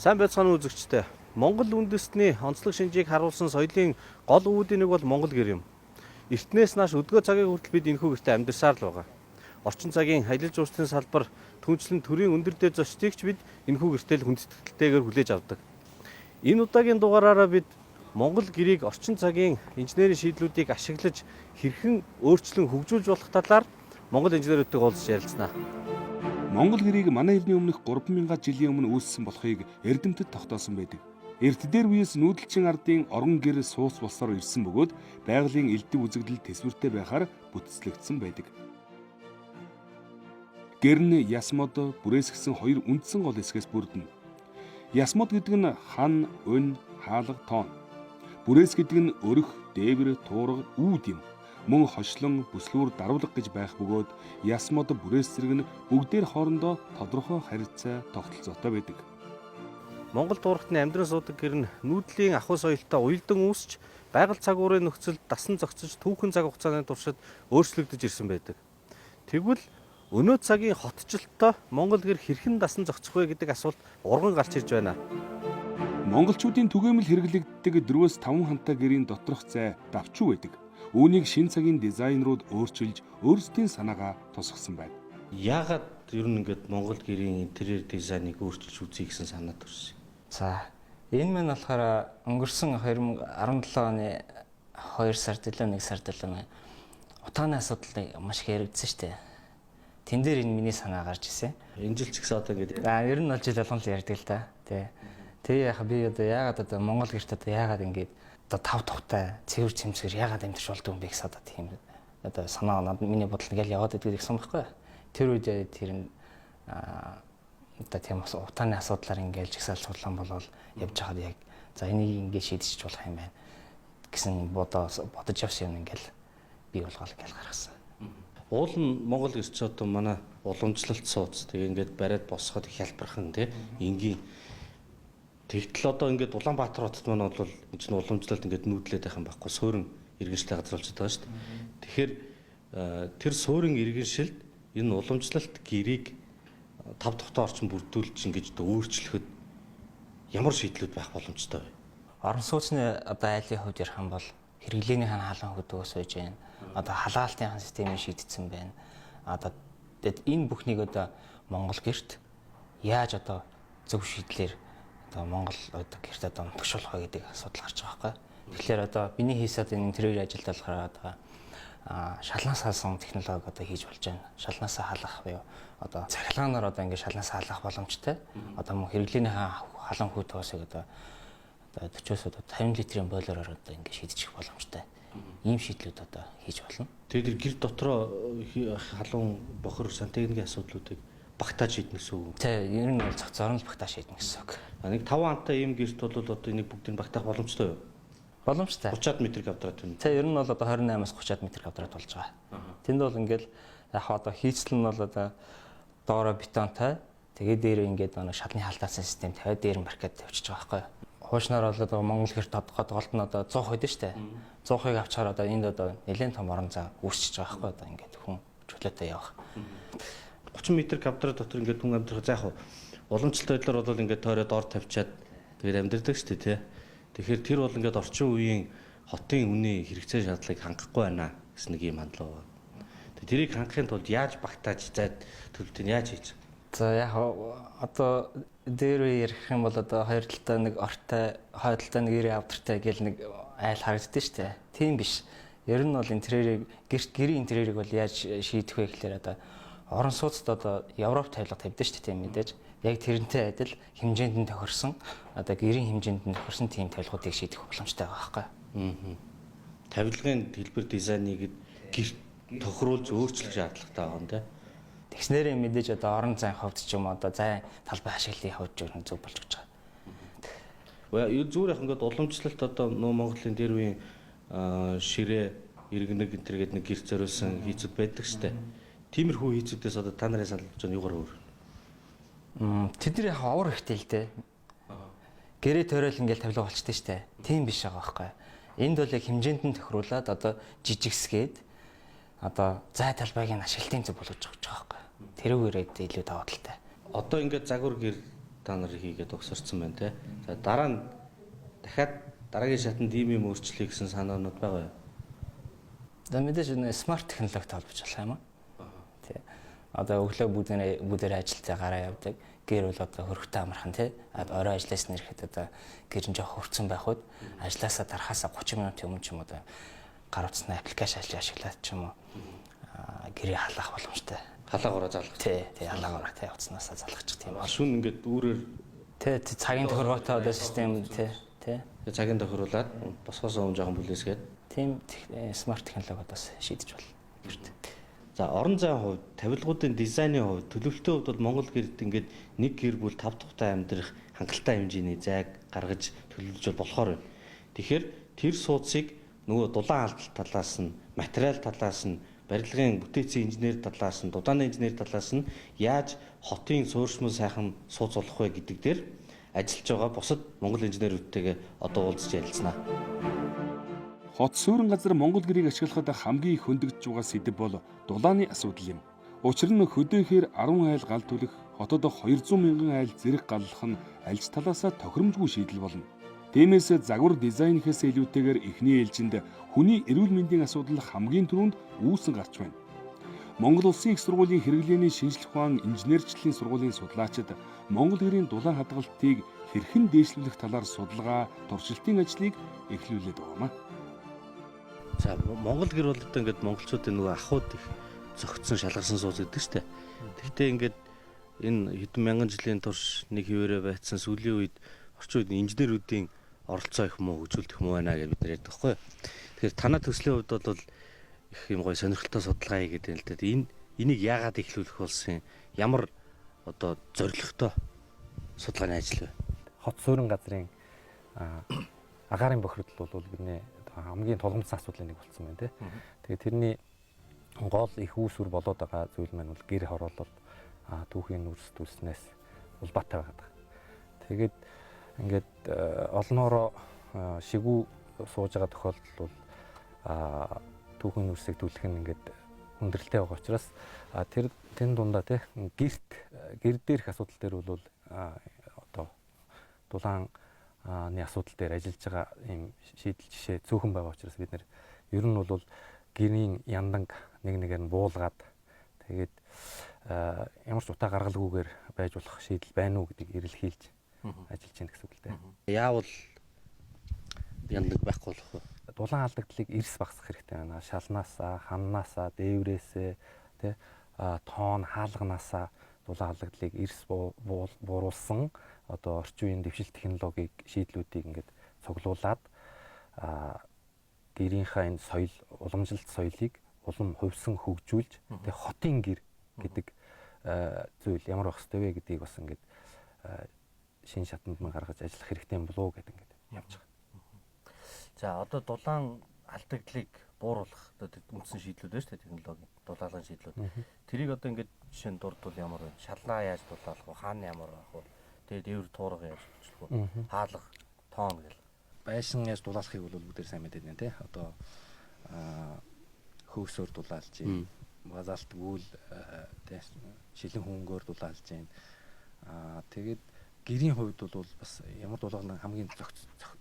Сайн байцгаана уу үзэгчдээ. Монгол үндэстний онцлог шинжийг харуулсан соёлын гол үүдийн нэг бол монгол гэр юм. Эртнээс нааш өдгөө цагийн хүртэл бид энэхүү гэртээ амьдарсаар л байгаа. Орчин цагийн аялал жуулчлалын салбар түнчлэн төрийн өндөр дээд зочдыг ч бид энэхүү гэртээ л хүндэтгэлтэйгээр хүлээж авдаг. Энэ удаагийн дугаараараа бид монгол гэрийг орчин цагийн инженерийн шийдлүүдийг ашиглаж хэрхэн өөрчлөн хөгжүүлж болох талаар монгол инженерүүдтэй уулзч ярилцсанаа. Монгол гэрийг манай эртний өмнөх 3000 жилийн өмнө үүссэн болохыг эрдэмтэд тогтоосон байдаг. Эрт дээр үеэс нүүдэлчин ардын орон гэр суус болсоор ирсэн бөгөөд байгалийн элдв үзэгдэл төсвөртэй байхаар бүтцлэгдсэн байдаг. Гэр нь ясмод бүрээсгсэн хоёр үндсэн гол хэсгээс бүрдэнэ. Ясмод гэдэг нь хан, өн, хаалга, тоон. Бүрээс гэдэг нь өрх, дээвэр, туурга, үүд юм. Мөн хошлон, бүслүүр, дарвлаг гэж байх бөгөөд ясмод бүрээс зэрэг нь бүгдээр хоорондоо тодорхой харилцаа тогтолцоотой байдаг. Монгол дуурхтны амьдран суудаг гэр нь нүүдлийн ахуй соёлтой уялдан үүсч байгаль цагуурын нөхцөлд дасан зохицож түүхэн цаг хугацааны туршид өөрчлөгдөж ирсэн байдаг. Тэгвэл өнөө цагийн хотчлолттой монгол гэр хэрхэн дасан зохицох вэ гэдэг асуулт урган гарч ирж байна. Монголчуудын түгээмэл хэрэглэгддэг 4-5 хантай гэрийн доторх зай давчуу байдаг. Үүнийг шин цагийн дизайнерууд өөрчилж өөрсдийн санаагаа тусгасан байна. Яагаад ер нь ингээд монгол гэрийн интерьер дизайныг өөрчилж үзье гэсэн санаа төрсөн? За энэ мань болохоор өнгөрсөн 2017 оны 2 сард илүү 1 сард илүү утааны асуудал маш их яригдсан шүү дээ. Тэн дээр энэ миний санаа гарч ирсэн. Энэ жил ч гэсэн одоо ингээд ер нь бол жил болгон л ярьдаг л да. Тэгээ яхаа би одоо яагаад одоо монгол гэрт одоо яагаад ингээд одоо тав тухтай цэвэр цэмцгэр яагаад амьдарч болдгоо юм бэ гэсэн одоо тийм одоо санаа надад миний бодлол ингээл яваад идэг гэсэн байхгүй. Тэр үед тэр нь одоо тийм утааны асуудлаар ингээл жигсаал цуглаан болол явж байхад яг за энийг ингээд шийдчих болох юм байна гэсэн бодож явсан юм ингээл бий болгоол ингээл гаргасан. Уул нь монгол гэрч одоо манай уламжлалт сууц тэгээ ингээд бариад босоход их хялбархан тий энгийн тэгтэл одоо ингээд Улаанбаатар хотод маань бол энэ чинь уламжлалт ингээд нүүдлээд байх юм байхгүй суурин иргэншилтэй газруулчихад байгаа шүү дээ. Тэгэхээр тэр суурин иргэншилд энэ уламжлалт гэрийг тав тухтай орчин бүрдүүлж ингэж өөрчлөхөд ямар шийдлүүд байх боломжтой вэ? Орон сууцны одоо айлын хувьд ярих юм бол хэрэглээний хаалган хөдөөс үйж байна. Одоо халаалтын системийг шийдсэн байна. Одоо энэ бүхнийг одоо монгол гэрт яаж одоо зөв шийдлэр одоо монгол одоо гэрт одоо төгшүүлэх вэ гэдэг асуудал гарч байгаа байхгүй. Тэгэхээр одоо миний хийсэд энэ интерьер ажилд болохоор одоо шалнаас хаалсан технологи одоо хийж болж байна. Шалнаас хаалгах буюу одоо цахилгаанаар одоо ингээд шалнаас хаалгах боломжтой. Одоо мөн хэрэглээний халуун хүйтэйсийг одоо 40-с одоо 50 литрийн бойлороор одоо ингээд шийдчих боломжтой. Ийм шийдлүүд одоо хийж болно. Тэгээд гэр дотроо халуун бохор сантехникийн асуудлуудыг багтааж шийднэ гэсэн үг. Тий, ер нь бол зах зоорн л багтааж шийднэ гэсэн үг. Нэг 5 хантай ийм гэрт бол одоо энийг бүгдийг багтаах боломжтой юу? Боломжтой. 30-аад метр квадрат байна. Тий, ер нь бол одоо 28-аас 30-аад метр квадрат болж байгаа. Тэнд бол ингээл яг одоо хийцэл нь бол одоо доороо бетонтой. Тэгээд дээр ингээд нэг шалны хаалтаасан систем тавиад дээр нь баркад тавьчихж байгаа байхгүй юу? Хуушнаар бол одоо монгол гэрт голд нь одоо 100 хэд шүү дээ. 100-ыг авчаар одоо энд одоо нэлээд том орон зай үүсчихэж байгаа байхгүй юу? Одоо ингээд хүн чөлөөтэй явах. 30 м квадрат дотор ингээд хүн амьдрах за яг уламжлалт байдлаар бол ингээд тойроод ор тавьчаад тэгээд амьдэрдэг шүү дээ тий. Тэгэхээр тэр бол ингээд орчин үеийн хотын үнийн хэрэгцээ шаардлагыг хангахгүй байна гэсэн нэг юм хандлага байна. Тэгээд тэрийг хангахын тулд яаж багтааж зайд төлөвтөнд яаж хийж? За яг одоо дээр ярих юм бол одоо хоёр талтай нэг ортой, хоёр талтай нэг ирээ авдартай гэл нэг айл харагддаг шүү дээ. Тийм биш. Ер нь бол интерьерийг гэрийн интерьерийг бол яаж шийдэх вэ гэхээр одоо орон сууцд одоо Европ тавилга тавьдаг шүү дээ тийм мэдээж. Яг тэрнтэй адил хэмжээнд нь тохирсон одоо гэрийн хэмжээнд нь тохирсон тийм тавилгуудыг шийдэх боломжтой байгаа байхгүй. Тавилгын хэлбэр дизайныг гэрт тохируулж өөрчлөх шаардлагатай байгаа юм тийм. Тэгснээрээ мэдээж одоо орон зайн хувьд ч юм одоо зайн талбай ашиглалтын хувьд ч зөв болж гэж байгаа. Зүгээр яг ингээд уламжлалт одоо нөө Монголын дээр үеийн ширээ иргэнэг энтергээд нэг гэрт зориулсан хийцүүд байдаг шүү дээ. Тиймэрхүү хийцүүдээс одоо та нарын санал болж юугаар өөр? Тэдний яг овор ихтэй л дээ. Гэрээ тойрол ингээл тавилга болчтой шүү дээ. Тийм биш байгаа байхгүй. Энд бол яг хэмжээнд нь тохируулаад одоо жижигсгээд одоо зай талбайг нь ашиглалтын зөв болгож байгаа байхгүй. Тэрүүгээрээ илүү даваа талтай. Одоо ингээд загвар гэр та нар хийгээд угсарсан байна те. За дараа нь дахиад дараагийн шатанд ийм юм өөрчлөе гэсэн санаанууд байгаа юу? За мэдээж смарт технологитой холбож болох юм аа. Тий. Одоо өглөө бүдээр ажилдаа гараа явдаг. Гэр бол одоо хөрөгтэй амархан тий. Орой ажиллаас нэрэхэд одоо гэр нь жоох хөрцөн байхуд ажилласаа дарахаасаа 30 минутын өмнө ч юм одоо гар утасны аппликейшн ашиглаад ч юм уу гэрээ халаах боломжтой. Халаагаараа залгах. Тий, халаагаараа тий утаснасаа залгачих тийм. Шүн ингээд үүрээр тий цагийн тохиргоотой одоо систем тий. цагийн тохируулаад босгоос өмнө жоохон бүлээсгээд тийм смарт технологиудаас шийдэж болно. За орон зайн хувьд, тавилгуудын дизайны хувьд, төлөвлөлтийн хувьд бол Монгол гэрд ингээд нэг гэр бүл 5 тухтай амьдрах хангалттай хэмжээний зайг гаргаж төлөвлөж болохоор байна. Тэгэхээр тэр суудсыг нөгөө дулаан алдлал талаас нь, материал талаас нь, барилгын бүтээцийн инженер талаас нь, дудааны инженер талаас нь яаж хотын суурьшмал сайхан сууц болох вэ гэдэг дээр ажиллаж байгаа бусад Монгол инженерүүдтэйгээ одоо уулзч ярилцсанаа. Хот суурин газар Монгол гэрийг ашиглахад хамгийн их хөндөгдөж байгаа сэдэв бол дулааны асуудал юм. Учир нь хөдөөхээр 10 айл гал түлэх, хотод 200 мянган айл зэрэг галлах нь альж талаасаа тохиромжгүй шийдэл болно. Тиймээс загвар дизайнхээс илүүтэйгээр эхний ээлжинд хүний эрүүл мэндийн асуудал хамгийн түрүүнд үүсэн гарч байна. Монгол Улсын их сургуулийн хэрэглээний шинжлэх ухаан инженерчлэлийн сургуулийн судлаачид Монгол гэрийн дулаан хадгалтыг хэрхэн дээшлүүлэх талаар судалгаа, туршилтын ажлыг эхлүүлээд байгаамаа. За Монгол гэр бол одоо ингээд монголчуудын нөгөө ахуйд их зөгцсөн шалгарсан сууц гэдэг шүү дээ. Гэхдээ ингээд энэ хэдэн мянган жилийн турш нэг хിവэрэ байцсан сүүлийн үед орчин үед инженерүүдийн оролцоо их муу хөгжүүлэх муу байна гэж бид нар ярьдаг байхгүй. Тэгэхээр танай төслийн хувьд бол их юм гоё сонирхолтой судалгаа хийгээд байна л да. Энийг яагаад эхлүүлэх болсон юм? Ямар одоо зорилготой судалгааны ажил вэ? Хот суурин газрын агаарын бохирдол бол бидний хамгийн тулгымдсан асуудлын нэг болсон байна тий. Тэгээд тэрний гол их үүсвэр болоод байгаа зүйл маань бол гэр хороолол түүхийн үрсдүүлснээс улбаатай байгаа. Тэгээд ингээд олноороо шигүү сууж байгаа тохиолдол бол түүхийн үрсийг түлхэх нь ингээд хүндрэлтэй байгаа учраас тэр дундаа тий гэр дээрх асуудал дээр бол одоо дулааны асуудал дээр ажиллаж байгаа юм шийдэл жишээ цөөхөн байгаа учраас бид нэр ер нь бол гэрийн янданг нэгээр нь буулгаад тэгээд ямар ч утаа гаргалгүйгээр байж болох шийдэл байна уу гэдгийг эрэлхийлж ажиллаж байна гэсэн үг л дээ. Яавал яндаг байхгүй болох вэ? Дулаан алдагдлыг эрс багасгах хэрэгтэй байна. Шалнаасаа, ханнаасаа, дээврээсээ тий тоон хаалганаасаа дулаан алдагдлыг эрс бууруулсан одоо орчин үеийн дэвшил технологиг шийдлүүдийг ингээд цуглуулад гэрийнхаа энэ соёл уламжилт соёлыг улам хувьсан хөгжүүлж тэгээ хотын гэр гэдэг зүйл ямар байх ёстой вэ гэдгийг бас ингээд шин шатанд мань гаргаж ажиллах хэрэгтэй юм болов уу гэдэг ингээд явж байгаа. За одоо дулаан алдагдлыг бууруулах одоо үндсэн шийдлүүд байна шүү дээ технологи дулаалгын шийдлүүд. Тэрийг одоо ингээд жишээ нь дурдвал ямар вэ? Шалнаа яаж дулаалах вэ? Хаана ямар байх вэ? Тэгээд дээвэр туурга яаж болчих вэ? Хаалга, тоон гэл. Байшин яаж дулаалахыг бол бүгдээр сайн мэдээд байна тий. Одоо хөөсөөр дулаалж байна. Базалт гүйл тий шилэн хөнгөөр дулаалж байна. Тэгээд гэрийн хувьд бол бас ямар дулаална хамгийн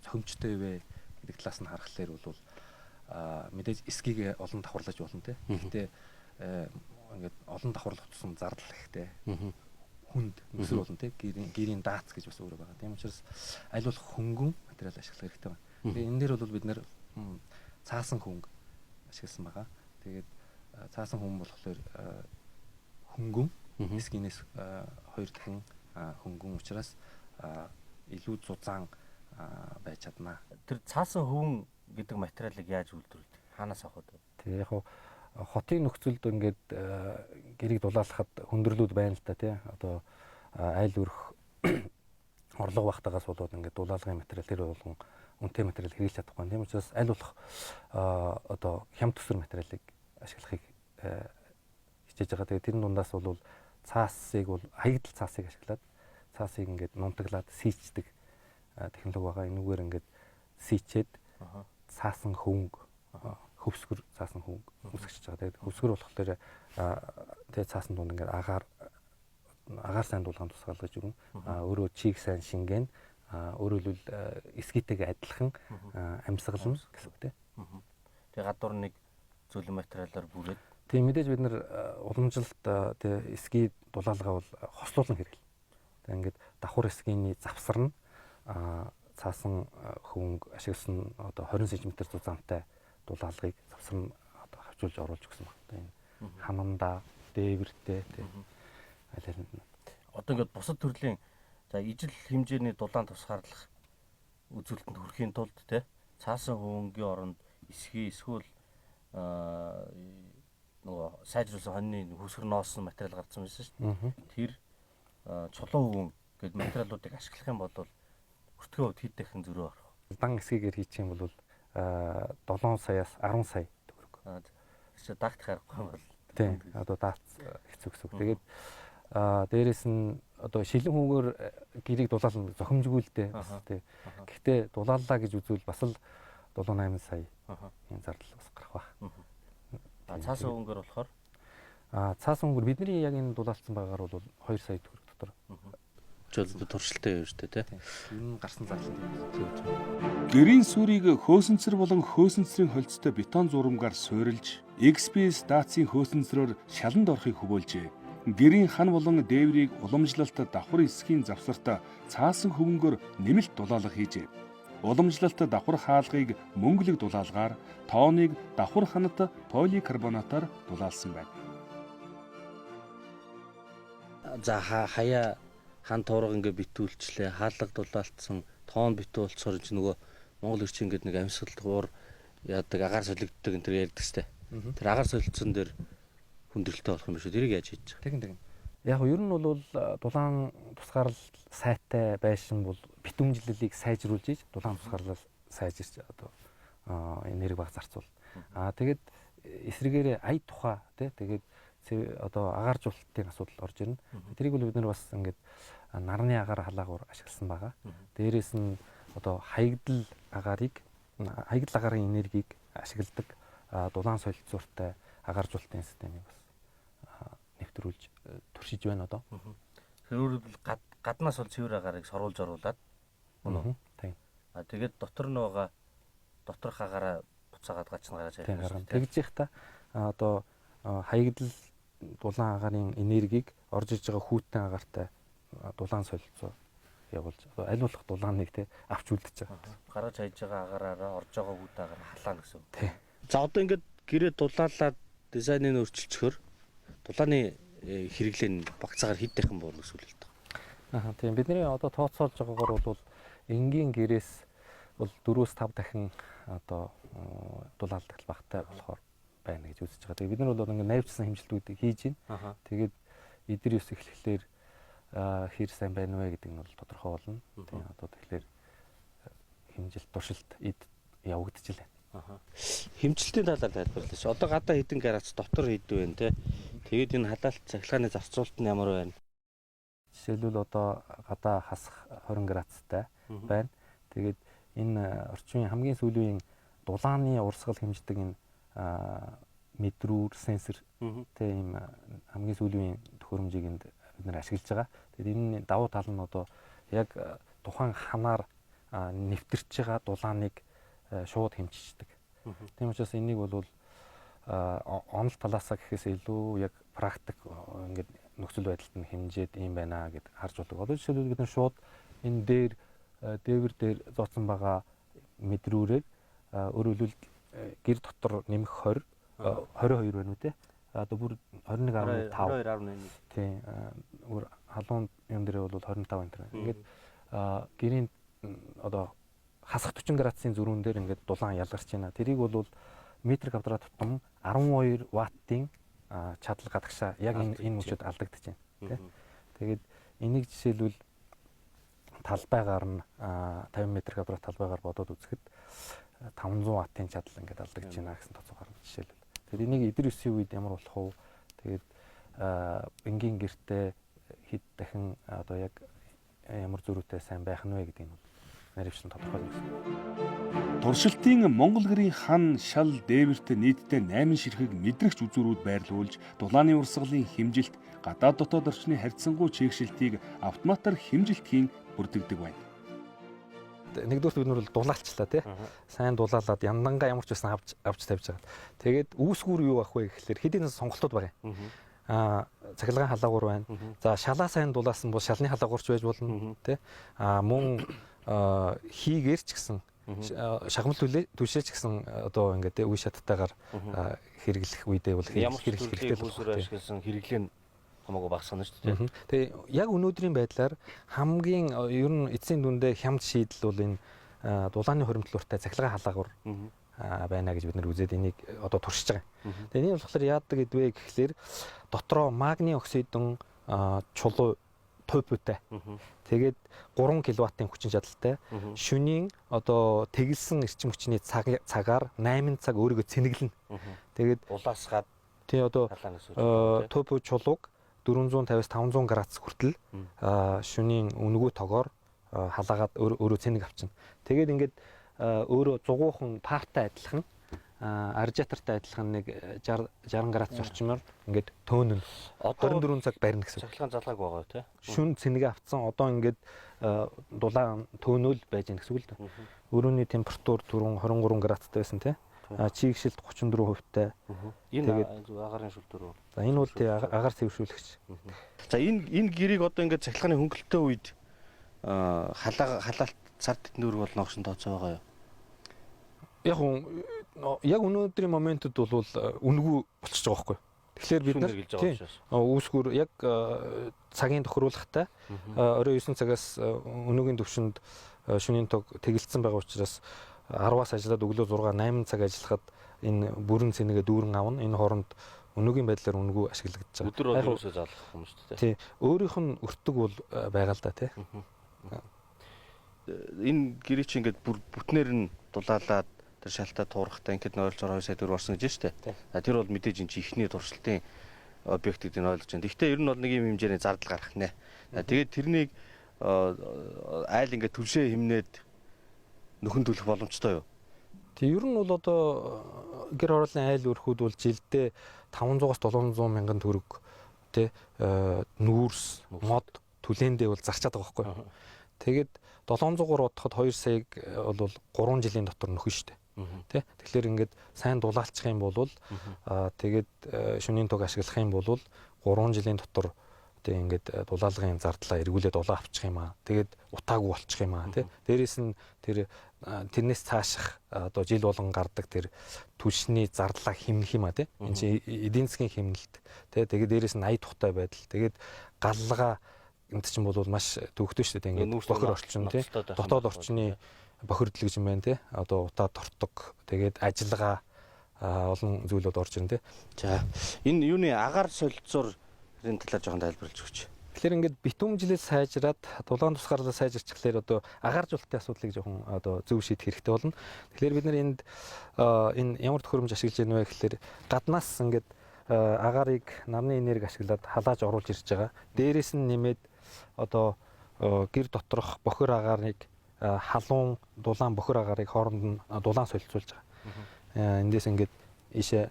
зохимжтой вэ гэдэг талаас нь харахаар бол мэдээж эсгийг олон давхарлаж болно тий. Гэхдээ ингээд олон давхарлах тусам зардал ихтэй. Хүнд нөхцөл болно тий. Гэрийн даац гэж бас өөрөө байгаа. Тийм учраас аль болох хөнгөн материал ашиглах хэрэгтэй байна. Тэгээ энэ дээр бол бид нэр цаасан хөнгө ашигласан байгаа. Тэгээд цаасан хөнгө болохоор хөнгөн эсгийнээс 2 дахин хөнгөн учраас илүү зузаан байж чадна. Тэр цаасан хөвөн гэдэг материалыг яаж үйлдвэрлэдэг? Хаанаас авах вэ? Тэгээ яг хотын нөхцөлд ингээд гэрийг дулаалахад хөндөрлүүд байна л та тий. Одоо айл өрх орлого багтаагаас болоод ингээд дулаалгын материал тэр болгон үнэтэй материал хэрэглэж чадахгүй. Тийм учраас аль болох одоо хямд төсвөр материалыг ашиглахыг хичээж байгаа. Тэгээ тэрний дундаас бол цаасыг бол хаягдл цаасыг ашиглаад цаасыг ингээд нунтаглаад сийчдэг технологи байгаа. Энүүгээр ингээд сийчээд цаасан хөнгө хөвсгөр цаасан хөнгө үсгэж байгаа. Тэгээд хөвсгөр болохоор тэгээ цаасан дунд ингээд агаар агаар сайн дулаан тусгаалгаж өгнө. Өөрөө чийг сайн шингэн өөрөөр хэлбэл эскитэйгээ адилхан амьсгална гэсэн үг тийм. Тэгээ гадуур нэг зөвлөн материалаар бүрээд тийм мэдээж бид нар уламжилалт тий эски дулаалгаа бол хослуулан хэрэглэв. Тэгээ ингээд давхар эскиний завсар нь цаасан хөвөнгө ашигласан одоо 20 см зузаантай дулаалгыг завсар нь одоо хавчуулж оруулж өгсөн байна. Энэ хамамда, дээвэртэй тий аль аль нь. Одоо ингээд бусад төрлийн за ижил хэмжээний дулаан тусгаарлах үзүүлэлтэнд хүрэхийн тулд тий цаасан хөвөнгийн оронд эсхий эсвэл нөгөө сайжруулсан хоньны хөсгөр ноосон материал гарсан байсан шүү дээ. Тэр чулуун хөвөн гэдэг материалуудыг ашиглах юм бол өртгөө хувьд хэд дахин зөрөө орох. Дан эсгийгээр хийчих юм бол 7 саяас 10 сая төгрөг. Чи дагт харахгүй юм бол. Тийм. Одоо даац хэцүү гэсэн үг. Тэгээд дээрэс нь одоо шилэн хүүгээр гэрийг дулаална зохимжгүүлдэ бас тий. Гэхдээ дулааллаа гэж үзвэл бас л 7-8 сая энэ зардал бас гарах ба. Цаасан хөвөнгөөр болохоор цаасан хөнгөр бидний яг энэ дулаалцсан байгаагаар бол 2 сая төгрөг дотор. жолд туршилттай юм шүү дээ тий. Энэ гарсан зардал. Гэрийн сүрийг хөөсөнцөр болон хөөсөнцрийн холцтой бетон зурмгаар суурилж, XPS даацын хөөсөнцрөөр шаланд орохыг хөвөөлжээ. Гэрийн хан болон дээврийг уламжлалт давхар эсхийн завсарт цаасан хөвөнгөөр нэмэлт дулаалга хийжээ. Уламжлалт давхар хаалгыг мөнгөлөг дулаалгаар, тооныг давхар ханат поликарбонатаар дулаалсан байна. За хаяа хан туурга ингээ битүүлчлээ, хаалга дулаалтсан, тоон битүү болцоор чи нөгөө Монгол ирчин гэдэг нэг амьсгал гуур яадаг агаар солигддог энэ төр ярьдаг сте. Тэр агаар солилцсон дээр хүндрэлтэй болох юм шүү. Тэрийг яаж хийж байгаа? Тэгин. Яг нь ер нь бол дулаан тусгаарлал сайтай байшин бол битүүмжлэлийг сайжруулж ийж дулаан тусгаарлал сайжирч одоо энерги баг зарцуул. Тэгээд эсрэгээрээ ая тухай тэгээд одоо агааржуулалтын асуудал орж ирнэ. Тэрийг бол бид нар бас ингээд нарны агаар халаагуур ашигласан байгаа. Дээрээс нь одоо хаягдал агарын энергийг ашигладаг дулаан солилцууртай агааржуулалтын системийг бас нэвтрүүлж туршиж байна одоо. Тэрүүр гаднаас бол цэвэр агаарыг соруулж оруулаад мөн үү? Тийм. Тэгээд дотор нь байгаа доторх агаараа буцаагаад гачна гаргаж явуулсан. Тэгж их та одоо хаягдал дулаан агарын энергийг орж иж байгаа хүүтэн агаартай дулаан солилцоо явуулж аль болох дулааныг авч үлдэж байгаа. Гараж хайж байгаа агаараараа орж байгаа хүүтэн агаар халаана гэсэн. Тийм. За одоо ингээд гэрээ дулаалаад дизайныг өөрчилчихөр дулааны хэрэглээ нь багцаагаар хэд дахин буурна гэсэн үг л дээ. Тийм бидний одоо тооцоолж байгаагаар бол энгийн гэрээс бол 4-5 дахин одоо дулаалдаг багтай болохоор байна гэж үзэж байгаа. Тэгээд бид нар бол ингээд найвчсан хэмжилтүүдийг хийж байна. Тэгээд эдэр ус эхлэхлээр хэр сайн байна вэ гэдэг нь бол тодорхой болно. Тийм одоо тэгэхээр хэмжилт туршилт явагдаж байна. Хэмжилтийн талаар тайлбарлая ш. Одоо гадаа хэдэн градус дотор хэдэн вэ те. Тэгээд энэ халаалт цахилгааны зарцуулалт нь ямар байна? Жишээлбэл одоо гадаа хасах 20 градустай байна. Тэгээд энэ орчмын хамгийн сүүлийн дулааны урсгал хэмждэг энэ мэдрүүр сенсор тийм хамгийн сүүлийн төхөөрөмжийг энд бид нэр ашиглаж байгаа. Тэгээд энэ давуу тал нь одоо яг тухайн ханаар нэвтэрч байгаа дулааныг шууд хэмжиждэг. Тийм учраас энийг бол онол талаасаа гэхээс илүү яг практик ингээд нөхцөл байдалд нь хэмжээд юм байна гэд харж болдог. Одоо жишээлбэл бид нар шууд энэ дээвэр дээр зооцсон байгаа мэдрүүрээр өөрөөр хэлбэл гэр дотор нэмэх 22 байна үү те. Одоо бүр 21.5 22.1. Тийм. Өөр халуун юм дээр бол 25 энэ. Ингээд гэрийн одоо хасах 40 градусын зөрүүн дээр ингээд дулаан ялгарч байна. Тэрийг бол метр квадрат тутам 12 ваттын чадал гадагшаа яг энэ мөчөд алдагдаж байна. Тэгээд энийг жишээлбэл талбайгаар нь 50 м квадрат талбайгаар бодоод үзэхэд 500 ваттын чадал ингээд алдагдаж байна гэсэн тооцоо гарна жишээлбэл. Тэгэхээр энийг эдэр өсгийн үед ямар болох вэ? Тэгээд энгийн гэртээ хэд дахин одоо яг ямар зөрүүтэй сайн байх нь вэ гэдэг нь наривчлан тодорхой юм. Туршилтын Монгол гэрийн хан шал дээвэрт нийтдээ 8 ширхэг мэдрэгч үзүүрүүд байрлуулж дулааны урсгалын хэмжилт гадаад дотоод орчны харьцангуй чийгшилтийг автоматар хэмжилтхийн бүрдэгдэг байна. Нэгдүгээр бид нар бол дулаалчлаа тий. Сайн дулаалаад яндангаа ямар ч байсан авч тавьж байгаа. Тэгээд үүсгүүр юу ах вэ гэхэлэр хэдийн сонголтууд байгаа юм. Цахилгаан халаагуур байна. За шалаа сайн дулаасан бол шалны халаагуурч байж болно тий. Мөн хийгээр ч гэсэн шагмал түлшээч гэсэн одоо ингээд үе шаттайгаар хэрэглэх үедээ бол хэрэгтэй л ашигласан хэрэглээ нь хамаагүй багасгана шүү дээ. Тэгээ яг өнөөдрийн байдлаар хамгийн ер нь эцсийн дүндээ хямд шийдэл бол энэ дулааны хуримтлууртай цахилгаан халаагуур байна гэж бид нар үзээд энийг одоо туршиж байгаа. Тэгээ энэ болохоор яадаг гэдвэ гэхлээр дотроо магний оксидын чулуу төвпөтэй. Тэгээд 3 кВт-ийн хүчин чадалтай. Шөнийн одоо тэгэлсэн эрчим хүчний цагаар 8 цаг өөрийгөө цэнэглэнэ. Тэгээд улаасгаад тий одоо төвпө чулууг 450-500 градус хүртэл шөнийн өнгөө тогоор халаагаад өөрөө цэнэг авчна. Тэгээд ингээд өөрөө зугуухан партай адилхан радиатортай адилхан нэг 60 градус орчмоор ингээд төөнөн 24 цаг барина гэсэн. Цахилгаан залгааг байгаа тий. Шүн цэнэгээ авцсан одоо ингээд дулаан төөнөөл байж гэнэ гэсэн үг л дээ. Өрөөний температур түрүүн 23 градустай байсан тий. Чийгшилт 34%-тай. Энэ агарын шүлтөр. За энэ бол тий агаар цэвэршүүлэгч. За энэ гэрийг одоо ингээд цахилгааны хөнгөлөлтөө үед халаалт цар тэтнүүр бол ногшин тооцоо байгаа юу? Яг өнөөдрийн моментод бол үнгүү болчихж байгаа байхгүй. Тэгэхээр бид нар үүсгүүр яг цагийн тохируулгатай орой 9 цагаас өнөөгийн төвшөнд шөнийн тог тэгэлцсэн байгаа учраас 10-аас ажиллаад өглөө 6 8 цаг ажиллахад энэ бүрэн цэнэгээ дүүрэн авна. Энэ хооронд өнөөгийн байдлаар үнгүү ашиглагдаж байгаа. Өдөр бол ерөөсөө заалах юм шүү дээ. Тий. Өөрийнх нь өртөг бол байгаа л да тий. Энэ гэрээ чи ингээд бүтнээр нь дулаалаад тэр шалтаа туурахтай ингээд ойлцоор 2 сая төгрөг орсон гэж штэ. Тэр бол мэдээж энэ чи ихний туршилтын объект гэдгийг ойлгож байна. Гэхдээ ер нь бол нэг юм хэмжээний зардал гарах нэ. Тэгээд тэрнийг айл ингээд түлшээ хэмнээд нөхөн төлөх боломжтой юу? Тэг ер нь бол одоо гэр хорооллын айл өрхүүд бол жилдээ 500-аас 700 мянган төгрөг тий нүүрс мод түлээндээ бол зарчаад байгаа байхгүй. Тэгээд 700-аар бодоход 2 саяг бол 3 жилийн дотор нөхөн штэ. Тэ тэгэхээр ингээд сайн дулаалчих юм бол тэгээд шөнийн тог ашиглах юм бол 3 жилийн дотор тэг ингээд дулаалгын зардлаа эргүүлээд улаа авчих юм аа. Тэгээд утаагүй болчих юм аа тий. Дээрээс нь тэрнээс цааших одоо жил болгон гардаг тэр түлшний зардлаа хэмнэх юм аа тий. Энд чинь эдийн засгийн хэмнэлт тий. Тэгээд дээрээс нь ая тухтай байдал. Тэгээд галлага энд чинь бол маш төвөгтэй шүү дээ. Ингээд бохир орчин тий. Дотоод орчны бохирдол гэж юм байна тий. Одоо утаа тортог тэгээд ажиллагаа олон зүйлүүд орж ирнэ тий. За энэ юуны агаар солилцоор энэ талаар жоохон тайлбарлаж өгч. Тэгэхээр ингээд битүүмжлээс сайжраад дулаан тусгаарлаа сайжирчихлаар одоо агааржуулалтын асуудлыг жоохон одоо зөв шийдэх хэрэгтэй болно. Тэгэхээр бид нар энэ ямар төхөөрөмж ашиглаж байна вэ гэхээр гаднаас ингээд агаарыг нарны энерги ашиглаад халааж оруулж ирж байгаа. Дээрээс нь нэмээд одоо гэр доторх бохир агаарыг халуун дулаан бохир агаарыг хооронд нь дулаан солилцуулж байгаа. Эндээс ингээд ийшээ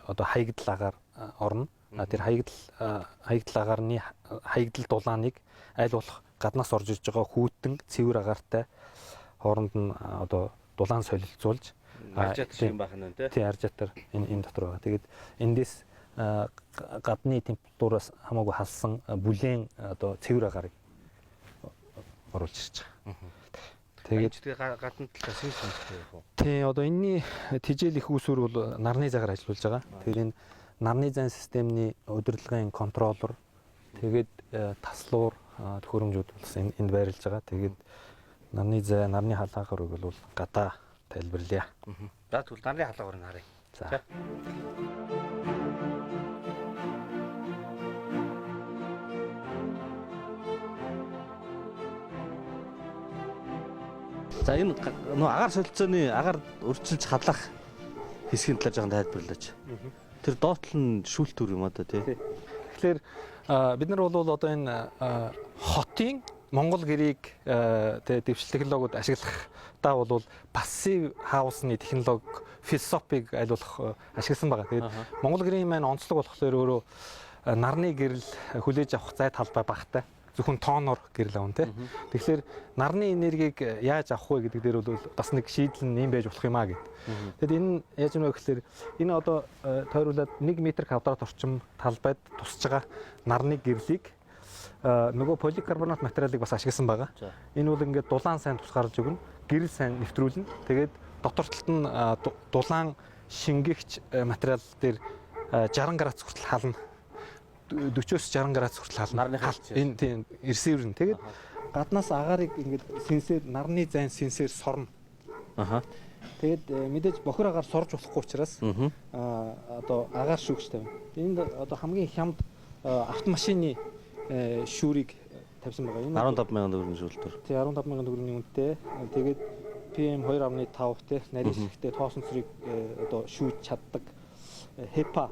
одоо хаягдл агаар орно. Тэр хаягдл агаарны хаягдл дулааныг аль болох гаднаас орж ирж байгаа хүүтэн цэвэр агаартай хооронд нь одоо дулаан солилцуулж радиатор юм байна тий. Тий радиатор энэ дотор байгаа. Тэгээд эндээс гадны температураас хамаагүй халсан бүлээн одоо цэвэр агаарыг оруулж ирж байгаа. Тэгээд гадна талаас нь сонирхтой яг уу. Тий одоо энэний тижэл их усүр бол нарны цагаар ажиллаж байгаа. Тэгэхээр энэ нарны зайн системний удирдлагын контроллер тэгээд таслуур төхөөрөмжүүд бас энд байрлаж байгаа. Тэгээд нарны зай, нарны халаагаар бол гадаа тайлбарлая. За тэгвэл нарны халаагаар нь харъя. За. За энэ нөө агаар солилцооны агаар өрчилж халах хэсгийн талаар жоохон тайлбарлаач. Тэр доотл нь шүүлтүр юм одоо тий. Тэгэхээр бид нар бол одоо энэ хотын Монгол гэрийг дэвшил технологиуд ашиглахдаа бол пассив хаусны технологи философиг айлуулах ашигласан байгаа. Тэгээд Монгол гэрийн маань онцлог болохоор өөрөө нарны гэрэл хүлээж авах зай талбай багтай. Зөвхөн тооноор гэрэл авна тий. Тэгэхээр нарны энергийг яаж авах вэ гэдэг дээр бол бас нэг шийдэл нь юм байж болох юм аа гэд. Тэгэд энэ яаж юм бэ гэхээр энэ одоо тойруулаад 1 м квадрат орчим талбайд тусаж байгаа нарны гэрлийг нөгөө поликарбонат материалыг бас ашигласан байгаа. Энэ бол ингээд дулаан сайн тусгаарж өгнө, гэрэл сайн нэвтрүүлнэ. Тэгээд дотор талд нь дулаан шингэгч материал дээр 60 градус хүртэл хална. 40-оос 60 градус хүртэл хална. Энэ тийм ресивер нь. Тэгээд гаднаас агаарыг ингээд сенсээр нарны зайн сенсээр сорно. Тэгээд мэдээж бохир агаар сорж болохгүй учраас одоо агаар шүүгч тавина. Энд одоо хамгийн хямд автомашины шүүрийг тавьсан байгаа. Энэ 15,000 төгрөгийн шүүлтөр. Тий 15,000 төгрөгийн үнэтэй. Тэгээд PM 2.5 те нарийн хэсэгтээ тоосон цэрийг одоо шүүж чаддаг HEPA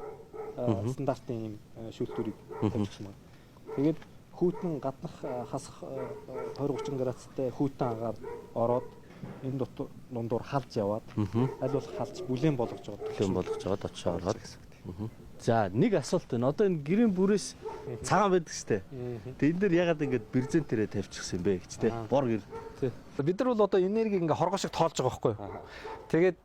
стандартын шүүлтүүрийг тавьчихсан байна. Тэгээд хүйтэн гаднах хасах 20-30 градустай хүйтэн агаар ороод энэ дундуур халж яваад аль болох халж бүлээн болгож байгаа. Бүлээн болгож байгаа очоо ороод гэсэн. За нэг асуулт байна. Одоо энэ гэрийн бүрээс цагаан байдаг штэ. Тэгээд энэ дэр ягаад ингэж брезентэрээ тавьчихсан юм бэ гэжтэй. Бор гэр. Бид нар бол одоо энергийг ингээ хоргоо шиг тоолж байгаа байхгүй юу? Тэгээд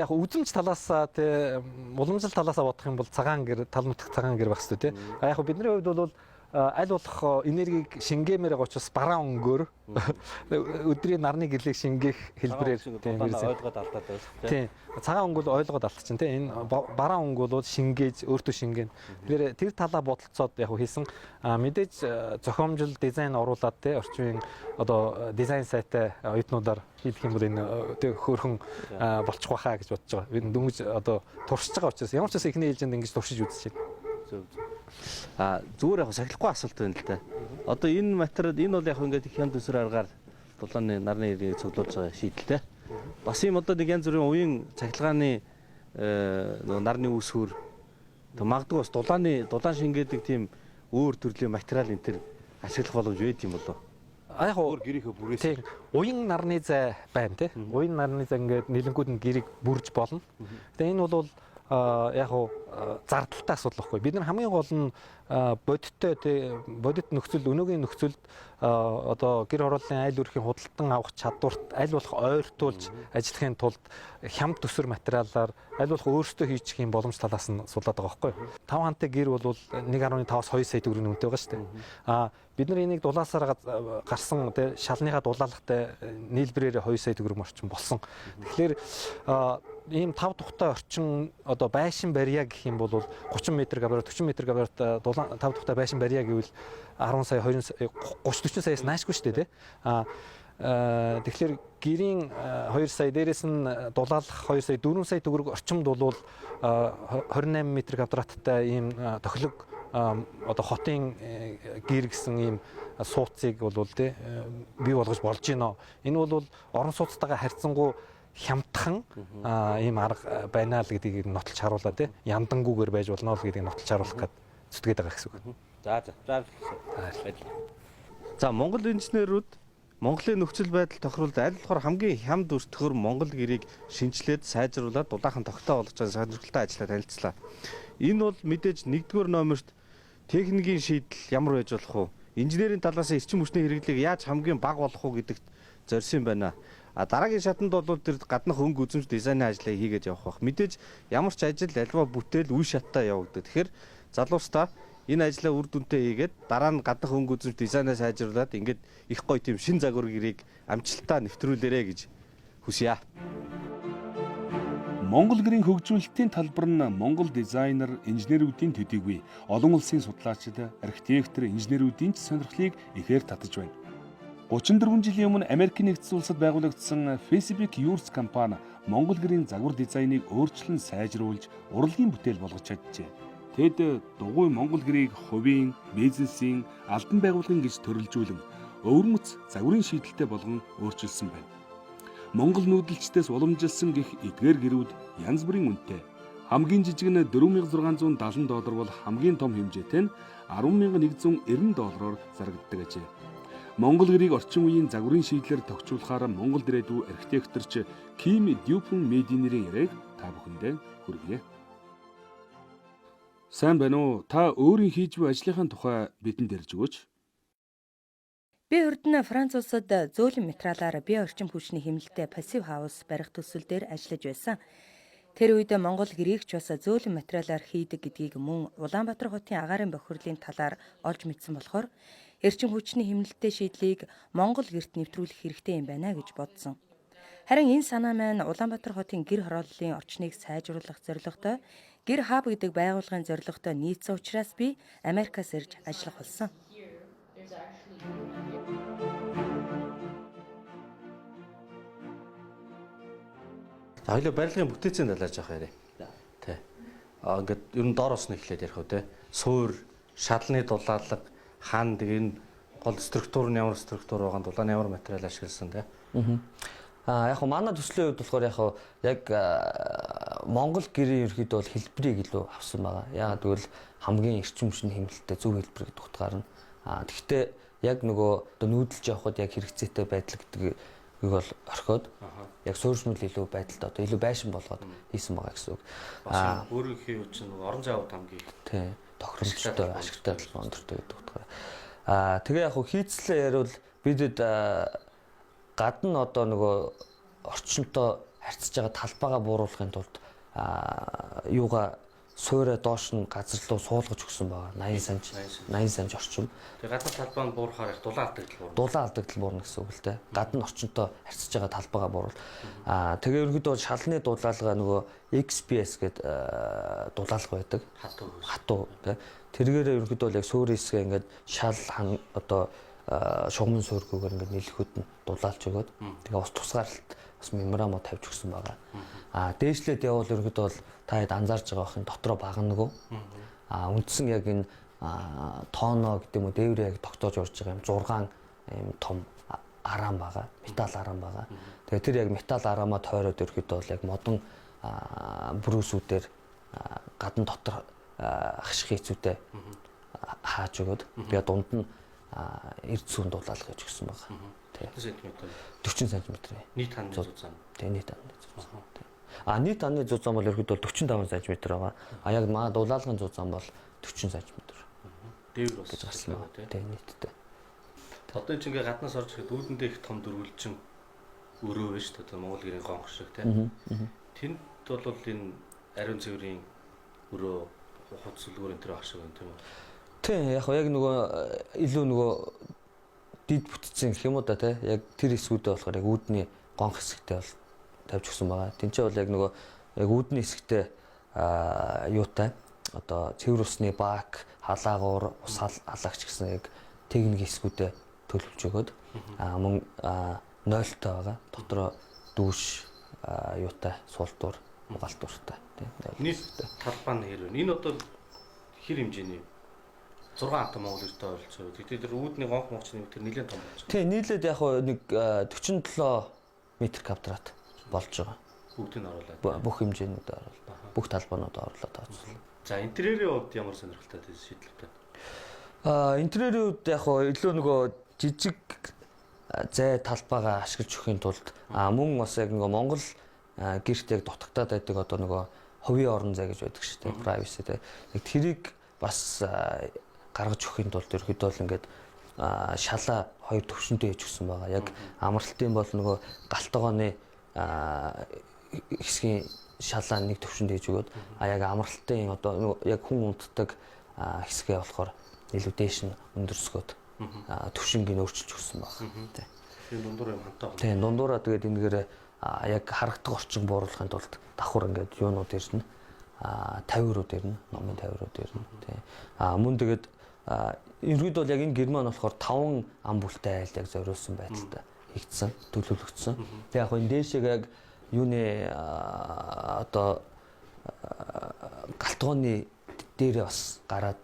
яг үзэмж талаасаа те уламжлал талаасаа бодох юм бол цагаан гэр, тал нутагт цагаан гэр байх хэрэгтэй те. Яг бидний хувьд бол аль болох энергийг шингээмээр байгаа учраас бараа өнгөөр өдрийн нарны гэрлийг шингээх хэлбэрээр ойлгоод алдаад байна. Тийм. Цагаан өнгө бол ойлгоод алдчихна тийм. Энэ бараа өнгө бол шингээж өөртөө шингэн. Тэр талаа бодолцоод яг хэлсэн мэдээж зохиомжил дизайн оруулаад тийм орчмын одоо дизайн сайтай оюутнуудаар хийх юм бол энэ тийм хөөрхөн болчих واخаа гэж бодож байгаа. Би дөнгөж одоо туршиж байгаа учраас ямар ч бас ихний ээлжинд ингэж туршиж үзэж байна. Зүгээр яг сахилахгүй асуулт байна л да. Одоо энэ материал энэ бол яг ингээд их хямд төсөр аргаар дулааны нарны эргийг цуглуулж байгаа шийдэлтэй. Бас юм одоо нэг янз бүрийн уян цахилгааны нарны үүсвэр магадгүй бас дулаан шингээдэг тийм өөр төрлийн материал энэ төр ашиглах боломж байд юм болоо. Яг өөр гэрийнхөө бүрээс тийм уян нарны зай байна тийм. Уян нарны зай ингээд нийлэнгүүд нь гэрийг бүрж болно. Тэгээ энэ бол яг уу зардалтай асуудал байхгүй. Бид нар хамгийн гол нь бодит нөхцөл, өнөөгийн нөхцөлд одоо гэр хорооллын айл өрхийн худалдан авах чадварт аль болох ойртуулж ажиллахын тулд хямд төсөр материалаар аль болох өөрсдөө хийчих юм боломж талаас нь суулаад байгаа байхгүй. 5 хантай гэр бол 1.5-аас 2 сая төгрөгийн үнэтэй байгаа шүү дээ. Бид нар энийг дулаасаар гарсан шалныхаа дулаалгатай нийлбэрээр 2 сая төгрөг орчим болсон. Тэгэхээр ийм 5 тухтай орчин одоо байшин барья гэх юм бол 30 м квадрат 40 м квадрат 5 тухтай байшин барья гэвэл 10 сая 20 сая 30 40 саяас наашгүй шүү дээ. Тэгэхээр гэрийн 2 сая дээрээс нь дулаалах 2 сая 4 сая төгрөг орчимд бол 28 м квадраттай ийм тохилог одоо хотын гэр гэсэн ийм сууцыг бол тий бий болгож болж байна. Энэ бол орон сууцтайгаа харьцангуй хямдхан ийм арга байна л гэдгийг нотолж харуулаа тий яндангүйгээр байж болно л гэдгийг нотолж харуулах гээд зүтгээд байгаа гэсэн үг. За Монгол инженерүүд Монголын нөхцөл байдал тохируулд аль болохоор хамгийн хямд өртгөр Монгол гэрийг шинжилээд сайжруулад дулаахан тогтоо болгож байгаа сонирхолтой ажлаа танилцлаа. Энэ бол мэдээж 1-р номерт техникийн шийдэл ямар байж болох вэ? Инженерийн талаас эрчим хүчний хэрэглээг яаж хамгийн бага болгох вэ гэдэгт зорьсон байна. Дараагийн шатанд бол тэр гаднах өнгө үзэмж дизайны ажлыг хийгээд явах бах. Мэдээж ямар ч ажил альва бүтээл үе шаттай явагддаг. Тэгэхээр залуустаа энэ ажлаа үр дүнтэй хийгээд дараа нь гаднах өнгө үзэмж дизайнаа сайжруулад ингээд их гоё тийм шин загвар гэрийг амжилттай нэвтрүүлээрэ гэж хүсье. Монгол гэрийн хөгжүүлэлтийн талбар нь Монгол дизайнер, инженерүүдийн төдийгүй олон улсын судлаачид, архитектор, инженерүүдийн сонирхлыг ихээр татаж байна. 34 жилийн өмнө Америкийн нэгдсэн улсад байгуулагдсан Facebook Yours компани Монгол гэрийн загвар дизайныг өөрчлөн сайжруулж, урлагийн бүтээл болгож чаджээ. Тэд дугуй Монгол гэрийг хувийн, бизнесийн, албан байгууллагын гэж төрөлжүүлэн өвөрмөц загварын шийдэлтэй болгон өөрчилсөн байна. Монгол нүүдэлчдээс уламжилсан гих эдгээр гэрүүд янз бүрийн үнэтэй. Хамгийн жижиг нь $4670 бол хамгийн том хэмжээтэй нь $10,190 зарагддаг ажээ. Монгол гэрийг орчин үеийн загварын шийдлэр тохижуулахаар Монгол ирээдүй архитекторч Ким Дюпон Мединерийн яриаг та бүхэндээ хүргье. Сайн байна уу? Та өөрийн хийж буй ажлынхаа тухай бидэнд ярьж өгөөч. Би урд нь Франц улсад зөөлөн материалаар бие орчин хүчний хэмнэлтэд пассив хаус барих төсөл дээр ажиллаж байсан. Тэр үед Монгол гэрийг ч бас зөөлөн материалаар хийдэг гэдгийг мөн Улаанбаатар хотын агаарын бохирлын талаар олж мэдсэн болохоор эрчим хүчний хэмнэлттэй шийдлийг Монгол гэрт нэвтрүүлэх хэрэгтэй юм байна гэж бодсон. Харин энэ санаа маань Улаанбаатар хотын гэр хорооллын орчныг сайжруулах зорилготой гэр хаб гэдэг байгууллагын зорилготой нийцсэн учраас би Америкаас ирж ажиллах болсон. Хоёул барилгын бүтээцийн талаар жоох яриа. Тэ. Ингээд ер нь доороос нь эхлээд ярих үү те. Суур, шалны дулаалга, хан тэгээ энэ гол структур нь ямар структур байгаа, дулааны ямар материал ашигласан те. Яг манай төслийн хувьд болохоор яг Монгол гэрийн ерөөд бол хэлбэрийг илүү авсан байгаа. Яагаад гэвэл хамгийн эрчим хүчний хэмнэлттэй зөв хэлбэр гэдэг утгаар нь. Тэгэхдээ яг нөгөө нүүдэлж явахад яг хэрэгцээтэй байдал гэдгийг бол орхиод яг суурьшмал илүү байдалд одоо илүү байшин болгоод хийсэн байгаа гэсэн үг. Өөрийн хийв чинь орон зайд хамгийн тий тохиромжтой ашигтай өндөртэй гэдэг утгаар. Тэгээ яг хийцлээ ярил бидэд гадна одоо нөгөө орчинтой харьцаж байгаа талбайгаа бууруулахын тулд юугаа суурэ доош нь газар руу суулгаж өгсөн байгаа. 80 санж орчим. Тэгээ гадна талбай нь буурахаар их дулаан алдагдал буурна. Дулаан алдагдал буурна гэсэн үг л дээ. Гадна орчинтой харьцаж байгаа талбайгаа бууруул. Тэгээ ерөнхийдөө шалны дулаалга нөгөө XPS гэдэг дулаалга байдаг. Хатуу тий. Тэргээр ерөнхийдөө яг суурь хэсгээ ингээд шал одоо шугамн суургүйгээр ингээд нэлэхэд нь дулаалж өгөөд тэгээ ус тусгаарлалт бас мембранууд тавьж өгсөн байгаа. Дээшлээд явбал ерөнхийдөө бол та хэд анзаарж байгаа бахын дотроо багнаггүй. Үндсэн яг энэ тооно гэдэг юм уу дээврээ яг тогтоож урж байгаа юм 6 юм том араам байгаа. Металл араам байгаа. Тэгээ тэр яг металл араамаа тойроод ерөнхийдөө бол яг модон брүүсүүдээр гадна дотор хаших хийцүүтэй хааж өгөөд тэгээ дунд нь эрд зүүн дулаалга гэж өгсөн байгаа. Тэ. 40 см. Нийт ханы зузаан. Тэ нийт ханы зузаан. Нийт ханы зузаан бол ерөөдөө 45 см байгаа. Яг маа дулаалгын зузаан бол 40 см. Дээвэр бас гарсан байгаа тийм. Тэ нийтдээ. Одоо энэ ингээ гаднаас орж ирэхэд үүдэндээ их том дөрвөлжин өрөө байна шүү дээ. Монгол гэрийн гонх шиг тийм. Тэнд бол энэ ариун цэврийн өрөө хуц сүлгүүр энэ төр ах шиг байна тийм үү? Тийм яг нөгөө илүү нөгөө дид бүтцэн гэх юм уу да тий яг тэр хэсгүүдээ болохоор яг үүдний гонх хэсэгтээ бол тавьж өгсөн байгаа. Тинчээ бол яг нөгөө яг үүдний хэсэгтээ юутай одоо цэвэр усны баак, халаагуур, ус халагч гэсэн яг техник хэсгүүдээ төлөвлөж өгөөд мөн 0-той байгаа. Дотроо дүүш юутай суултуур, угаалтууртай тий. Нийт талбай нь хэр вэ? Энэ одоо хэр хэмжээний 6 хатан Монгол эртөө ойролцоо. Тэгэхээр тэр үүдний гонх мовчны тэр нэлээд том болж байна. Тий, нийлээд яг нэг 47 м квадрат болж байгаа. Бүгдийг нь оруулаад. Бүх хэмжээнүүд оруулаад. Бүх талбайнууд оруулаад тооцоолсон. За, интерьерийн хувьд ямар сонирхолтой тийм шийдлүүдтэй? Интерьерийн хувьд яг илүү нөгөө жижиг зай талбайгаа ашиглаж өгөхийн тулд мөн бас яг нөгөө Монгол гэрт яг дутагтаад байдаг одоо нөгөө хувийн орон зай гэж байдаг шүү дээ. Privacy тий. Яг тэрийг бас гаргаж өгөхийн тулд ерөөдөө л ингээд шалаа хоёр төвшөнтэй хийж өгсөн байгаа. Яг амралтын бол нөгөө галтгооны хэсгийн шалаа нэг төвшөнд хийж өгөөд яг амралтын одоо яг хүн унтдаг хэсгээ болохоор илүү дээш нь өндөрсгөөд төвшингийг өөрчилж өгсөн байна. Тийм дундуур юм хантаа. Тийм дундуураа тэгээд энэгээр яг харагдах орчин бууруулахын тулд давхар ингээд юунууд ирнэ. 50 руу дэрнэ, номын 50 руу дэрнэ. Тийм. Мөн тэгээд ерөөд бол яг энэ герман болохоор 5 ам бүлтэй айл яг зориулсан байдалтай хийгдсэн, төлөвлөгдсөн. Тэгээд яг энэ дээшээ яг юуны одоо галтгооны дээрээ бас гараад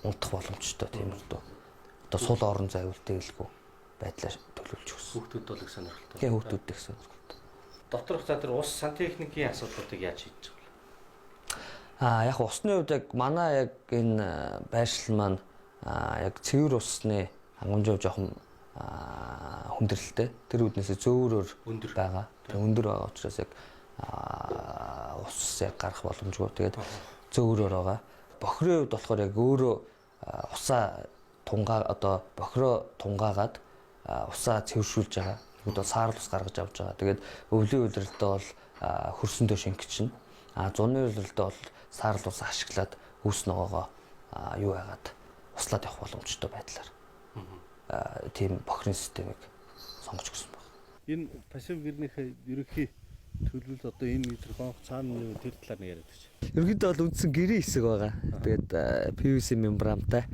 унтах боломжтой тийм үү. Одоо сул орон зай үлдээлгүй байдлаар төлөвлөж өгсөн. Хүүхдүүд бол их сонирхолтой. Тийм хүүхдүүд их сонирхолтой. Доторх за тэр ус сантехникийн асуудлуудыг яаж шийдэж байгаа вэ? Яг усны хувьд яг манай яг энэ байршил маань яг цэвэр усны хангамжаа жоохон хүндрэлтэй. Тэр үүднээсээ зөөрөөр байгаа. Тэгээ өндөр байгаа учраас яг ус яг гарах боломжгүй. Тэгээд зөөрөөр байгаа. Бохирын хувьд болохоор яг өөрөө усаа бохироо тунгаагаад усаа цэвэршүүлж байгаа. Тэгвэл саарл ус гаргаж авч байгаа. Тэгээд өвлийн үйлрэлтээ бол хөрсөндөө шингэчихнэ. Зуны үйлрэлтээ бол саарл ус ашиглаад үүс ногоогоо юу яагаад услаад явах боломжтой байдлаар тийм бохирын системийг сонгож өгсөн байна. Энэ пассив гэрнийхээ ерөнхий төлөвлөл одоо энэ метр гонх цаана нэг тэр талаар нэг яриад өгч. Ерөнхийдөө бол үндсэн гэрийн хэсэг байгаа. Тэгээд PVC мембрантай.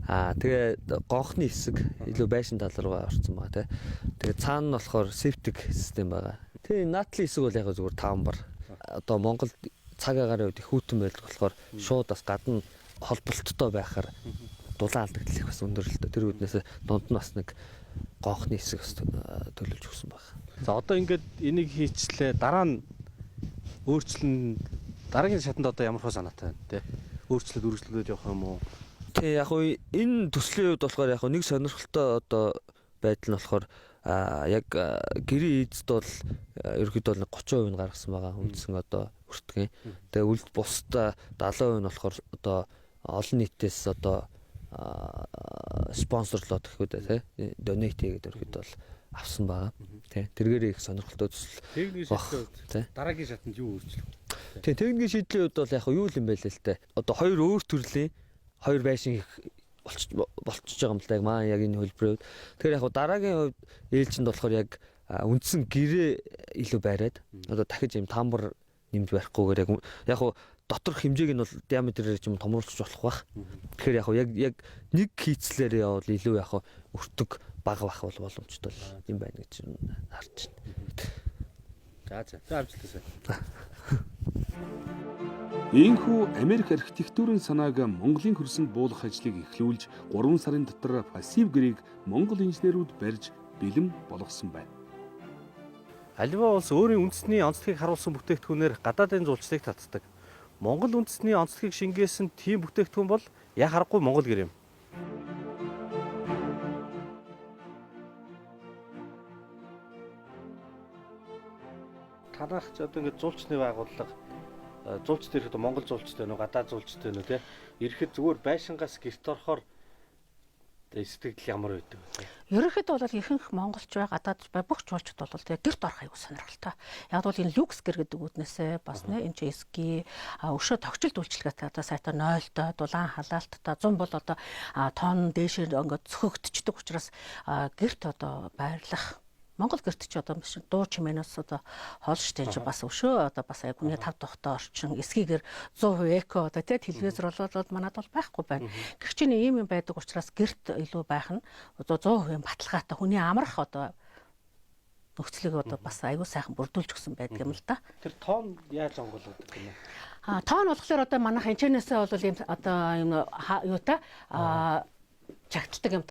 Тэгээд гонхны хэсэг илүү байшин тал руугаа орсон байгаа тий. Тэгээд цаана нь болохоор септик систем байгаа. Тэгээ наатлын хэсэг бол яг зүгээр 5 бар. Одоо Монголд цаг агаарын үед их хүйтэн байдаг болохоор шууд бас гадна холболттой байхаар дулаан алдагдал их бас өндөрлөлтөө. Тэр үднээс дунд нь бас нэг гонхны хэсэг төлөвлөж өгсөн байна. За одоо ингээд энийг хийчлээ дараа нь өөрчлөн дараагийн шатанд одоо ямар хөө санаатай байна те. Өөрчлөлт үргэлжлүүлээд явах юм уу? Тэг яг уу энэ төслийн үед болохоор яг нэг сонирхолтой одоо байдал нь болохоор яг гэрийн эзэд бол ерөөхдөө 30% нь гаргасан байгаа үндсэн одоо өртгөн. Тэгээ үлд бусдаа 70% нь болохоор одоо олон нийтээс одоо спонсорлоод гэх үү те донейт хийгээд ерөөхдөө бол авсан байгаа. Тэ тэргээр их сонирхолтой төсөл. Техникийн шийдлүүд дараагийн шатанд юу өөрчлөх вэ? Тэ техникийн шийдлийн үед бол яг юу юм бэ л те. Одоо хоёр өөр төрлийн хоёр байшин болчихж байгаа юм л да. Яг маань яг энэ хөлбөрөөр. Тэгэхээр яг дараагийн хувьд ээлжинд болохоор яг үндсэн гэрээ илүү байраад одоо дахиж юм тамбар нэмж барихгүйгээр яг доторх хэмжээг нь бол диаметрээр ч юм томруулж болох байх. Тэгэхээр яг нэг хийцлээрээ явал илүү яг өртөг бага бах бол боломжтой юм байна гэж харж байна. За амжилттай. Ийхүү Америк архитектурын санааг Монголын хөрсөнд буулгах ажлыг эхлүүлж 3 сарын дотор пассив гэрийг Монгол инженерүүд барьж бэлэн болгосон байна. Аливаа улс өөрийн үндэсний онцлогийг харуулсан бүтээгдэхүүнээр гадаадын жуулчлалыг татдаг. Монгол үндэсний онцлогийг шингээсэн тийм бүтээгдэхүүн бол яг харахгүй Монгол гэр юм. Танах ч одоо ингээд зуулчны байгууллага зуулчд ирэхэд Монгол зуулчтай нөө гадаад зуулчтай нөө тий. Ирэхэд зүгээр байшингаас гэрт орохоор сэтгэл ямар байдаг вэ? Ерөнхийдөө бол ихэнх монголч бай гадаад бай бүх жуулчд бол тэгээ гэрт орох аюу сонирхолтой. Яг бол энэ люкс гэр гэдэг үднээсээ бас нэ энэ ски өшөө тогтчлт үйлчлэгээ одоо сайтаа 0-той дулаан халаалттай 100 бол одоо тонн дээшээр ингээд цөхөгдчихдөг учраас гэрт одоо байрлах Монгол гэрт ч одоо биш дуу чимээнээс одоо хоолштой ч бас өшөө одоо бас яг хүний 5 тухтай орчин эсгийгэр 100% эко одоо тий телевизор болоод манад бол байхгүй байна. Гэх чинь ийм юм байдаг учраас гэрт илүү байх нь одоо 100% баталгаатай хүний амрах одоо нөхцөлийг одоо бас аюу сайхан бүрдүүлж өгсөн байдаг юм л да. Тэр тоон яаж онгоолгодог юм бэ? Тоон болохоор одоо манайх энэчнээсээ бол ийм одоо юм юу та чагтдаг юм